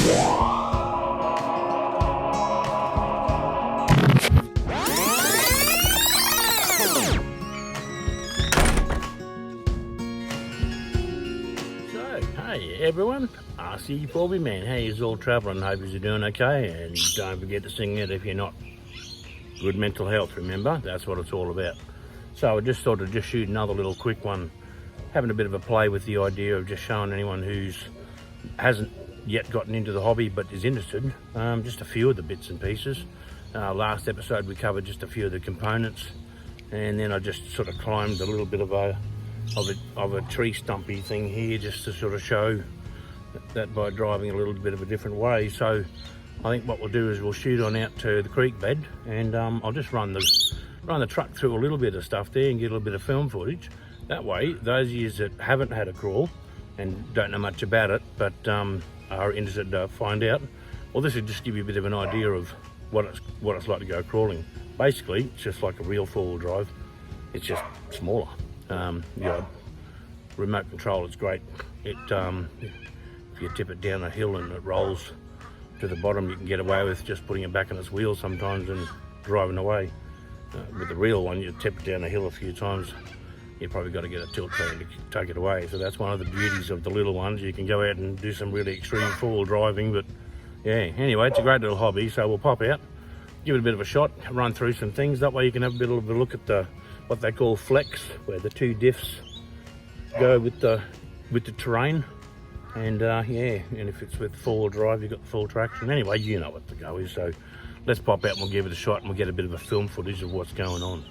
Hey everyone, RC Fourbieman. How yous all travelling? Hope yous are doing okay, and don't forget to sing it if you're not. Good mental health, remember? That's what it's all about. So I just thought I'd just shoot another little quick one, having a bit of a play with the idea of just showing anyone who's hasn't yet gotten into the hobby but is interested, just a few of the bits and pieces. Last episode we covered just a few of the components, and then I just sort of climbed a little bit of a tree stumpy thing here, just to sort of show that by driving a little bit of a different way. So I think what we'll do is we'll shoot on out to the creek bed, and I'll just run the truck through a little bit of stuff there and get a little bit of film footage. That way, those of you that haven't had a crawl and don't know much about it, but are interested to find out, well, this will just give you a bit of an idea of what it's like to go crawling. Basically, it's just like a real four-wheel drive. It's just smaller. Remote control is great. If you tip it down a hill and it rolls to the bottom, you can get away with just putting it back on its wheels sometimes and driving away. With the real one, you tip it down a hill a few times, you've probably got to get a tilt train to take it away. So that's one of the beauties of the little ones. You can go out and do some really extreme four-wheel driving, but yeah, anyway, it's a great little hobby. So we'll pop out, give it a bit of a shot, run through some things. That way you can have a bit of a look at what they call flex, where the two diffs go with the terrain. And and if it's with four-wheel drive, you've got the full traction. Anyway, you know what the go is. So let's pop out and we'll give it a shot, and we'll get a bit of a film footage of what's going on.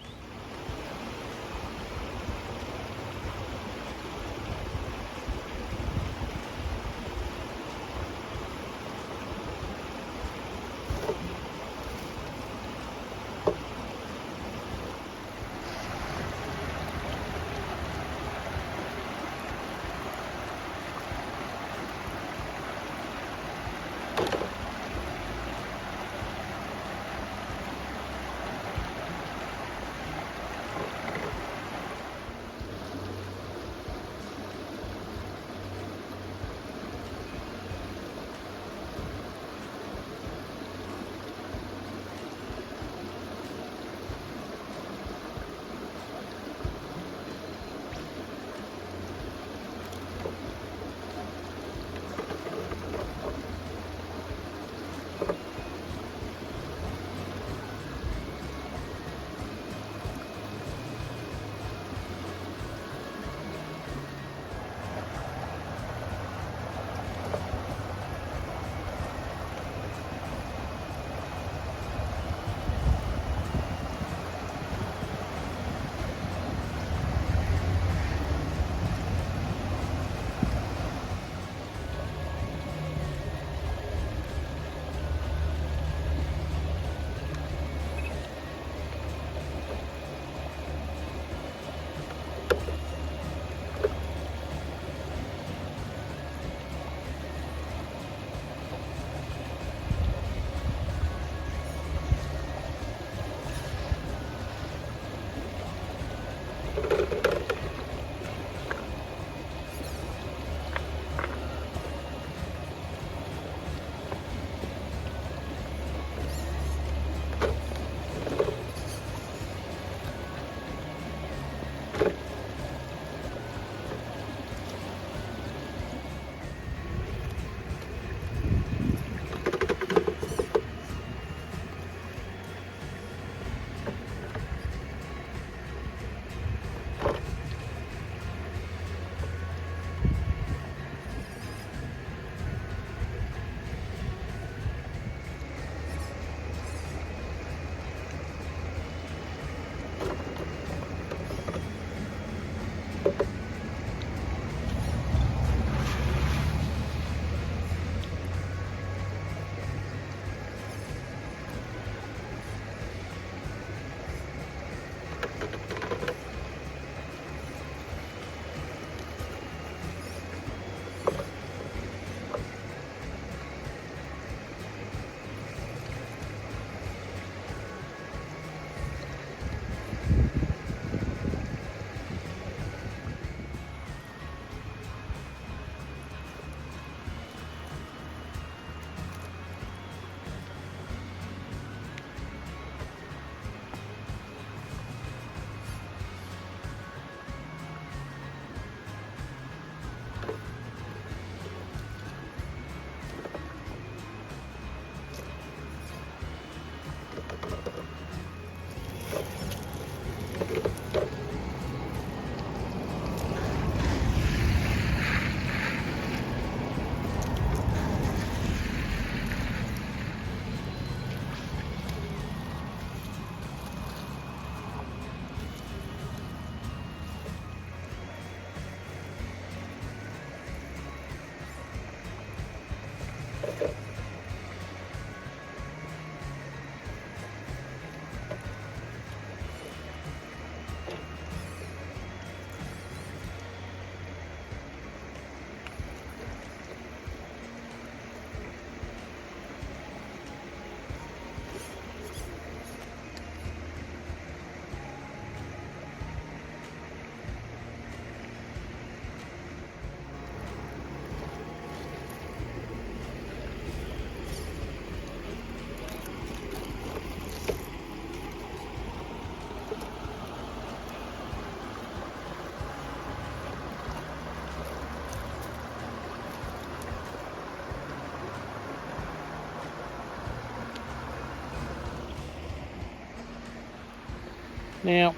Now,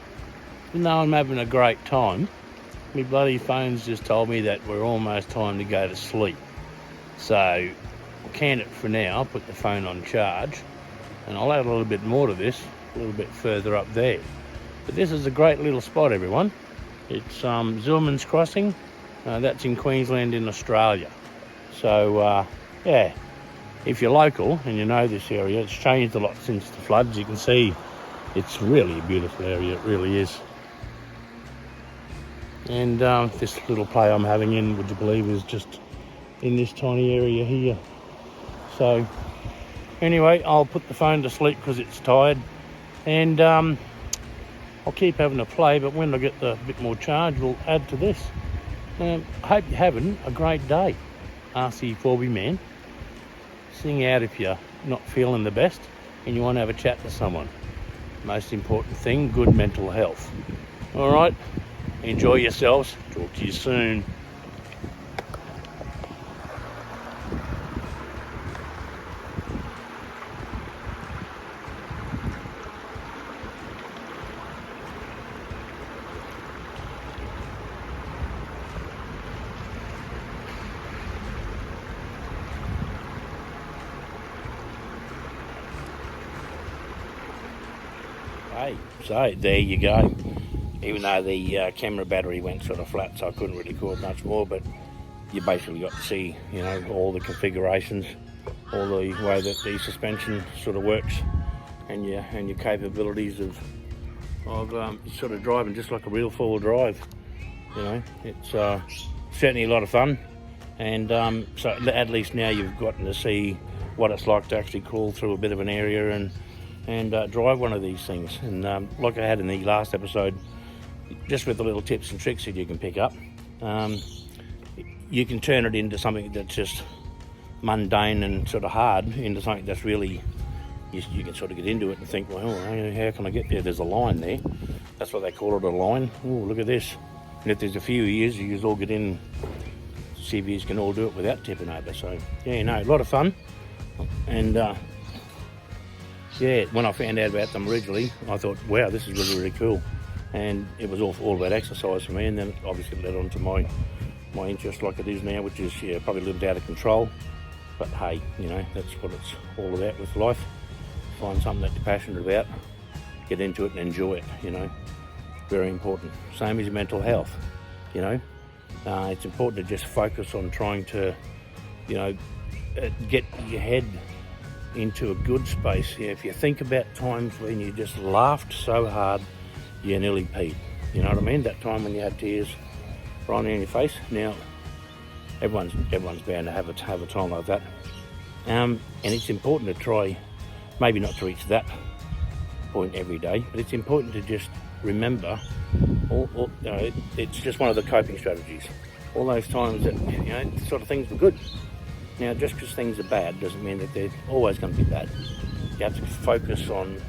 even though I'm having a great time, my bloody phone's just told me that we're almost time to go to sleep. So I'll can it for now, put the phone on charge, and I'll add a little bit more to this, a little bit further up there. But this is a great little spot, everyone. It's Zillman's Crossing. That's in Queensland in Australia. So, yeah, if you're local and you know this area, it's changed a lot since the floods. You can see it's really a beautiful area, it really is. And this little play I'm having in, would you believe, is just in this tiny area here. So anyway, I'll put the phone to sleep because it's tired, and I'll keep having a play, but when I get the bit more charge, we'll add to this. I hope you're having a great day. RC Fourbieman. Sing out if you're not feeling the best and you want to have a chat to someone. Most important thing, good mental health. All right, enjoy yourselves. Talk to you soon. Hey, so there you go. Even though the camera battery went sort of flat, so I couldn't really record much more, but you basically got to see, you know, all the configurations, all the way that the suspension sort of works, and your capabilities of sort of driving just like a real four-wheel drive. You know, it's certainly a lot of fun, and so at least now you've gotten to see what it's like to actually crawl through a bit of an area and drive one of these things. And like I had in the last episode, just with the little tips and tricks that you can pick up, you can turn it into something that's just mundane and sort of hard into something that's really, you can sort of get into it and think, well, how can I get there? There's a line there. That's what they call it, a line. Oh, look at this. And if there's a few years, you can all get in, see if you can all do it without tipping over. So, yeah, no, a lot of fun. And yeah, when I found out about them originally, I thought, wow, this is really, really cool. And it was all about exercise for me, and then it obviously led on to my interest like it is now, which is, yeah, probably a little bit out of control. But hey, you know, that's what it's all about with life. Find something that you're passionate about, get into it and enjoy it, you know. Very important. Same as mental health, you know. It's important to just focus on trying to, you know, get your head into a good space. Yeah, if you think about times when you just laughed so hard you nearly peed, you know what I mean? That time when you had tears running in your face. Now everyone's bound to have a time like that, and it's important to try, maybe not to reach that point every day, but it's important to just remember you know, it's just one of the coping strategies. All those times that, you know, sort of things were good. Now, just because things are bad doesn't mean that they're always going to be bad. You have to focus on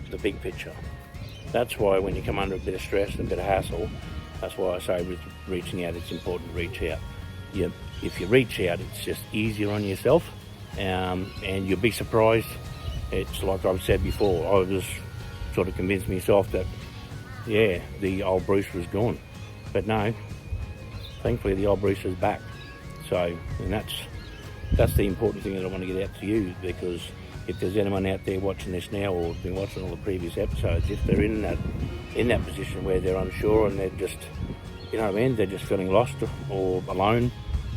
the big picture. That's why when you come under a bit of stress and a bit of hassle, that's why I say with reaching out, it's important to reach out. If you reach out, it's just easier on yourself, and you'll be surprised. It's like I've said before, I was sort of convinced myself that, yeah, the old Bruce was gone. But no, thankfully the old Bruce is back. So, and that's the important thing that I want to get out to you, because if there's anyone out there watching this now or been watching all the previous episodes, if they're in that position where they're unsure and they're just, you know what I mean, they're just feeling lost or alone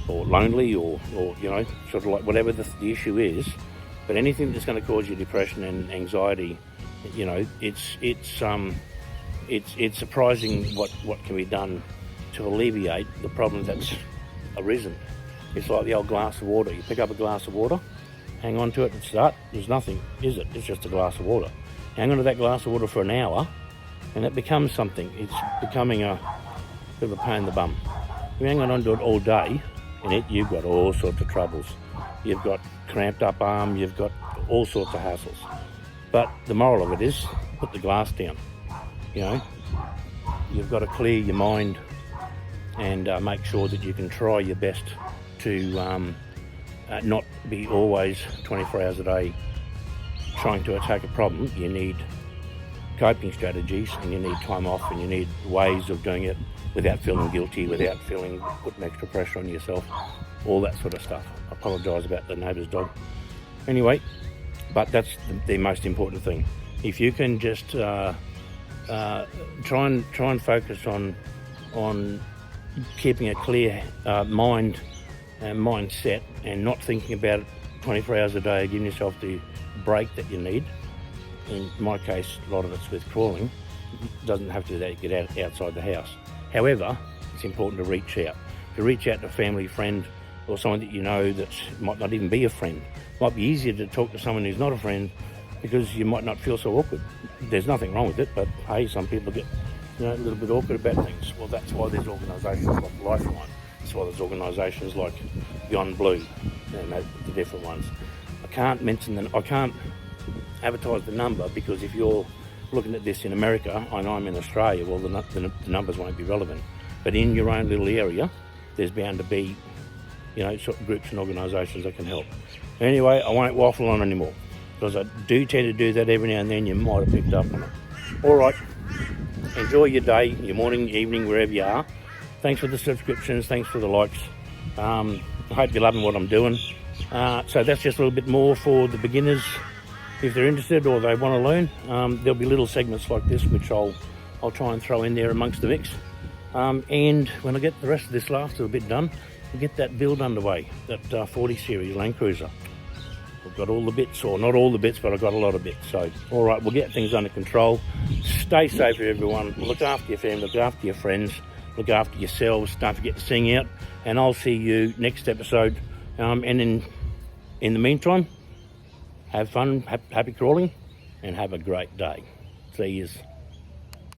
or lonely or you know, sort of like whatever the issue is, but anything that's going to cause you depression and anxiety, you know, it's surprising what can be done to alleviate the problem that's arisen. It's like the old glass of water. You pick up a glass of water, hang on to it and start. There's nothing, is it? It's just a glass of water. Hang on to that glass of water for an hour and it becomes something. It's becoming a bit of a pain in the bum. You hang on to it all day and you've got all sorts of troubles. You've got cramped up arm, you've got all sorts of hassles. But the moral of it is, put the glass down. You know, you've got to clear your mind and make sure that you can try your best to not be always 24 hours a day trying to attack a problem. You need coping strategies, and you need time off, and you need ways of doing it without feeling guilty, without putting extra pressure on yourself, all that sort of stuff. I apologise about the neighbour's dog. Anyway, but that's the most important thing. If you can just try and focus on keeping a clear mind and mindset, and not thinking about it 24 hours a day, giving yourself the break that you need. In my case, a lot of it's with crawling. It doesn't have to do that, get outside the house. However, it's important to reach out. To reach out to a family, friend, or someone that you know that might not even be a friend. It might be easier to talk to someone who's not a friend, because you might not feel so awkward. There's nothing wrong with it, but hey, some people get a little bit awkward about things. Well, that's why there's organisations like Lifeline. That's why there's organisations like Beyond Blue, and the different ones. I can't mention them. I can't advertise the number, because if you're looking at this in America and I'm in Australia, well, the numbers won't be relevant. But in your own little area, there's bound to be, sort of groups and organisations that can help. Anyway, I won't waffle on anymore, because I do tend to do that every now and then. You might have picked up on it. All right, enjoy your day, your morning, evening, wherever you are. Thanks for the subscriptions, thanks for the likes. I hope you're loving what I'm doing. So that's just a little bit more for the beginners. If they're interested or they want to learn, there'll be little segments like this which I'll try and throw in there amongst the mix. And when I get the rest of this last little bit done, we'll get that build underway, that 40 series Land Cruiser. I've got all the bits, or not all the bits, but I've got a lot of bits. So, all right, we'll get things under control. Stay safe, everyone. Look after your family, look after your friends, look after yourselves. Don't forget to sing out, and I'll see you next episode. And in the meantime, have fun, happy crawling, and have a great day. See yous.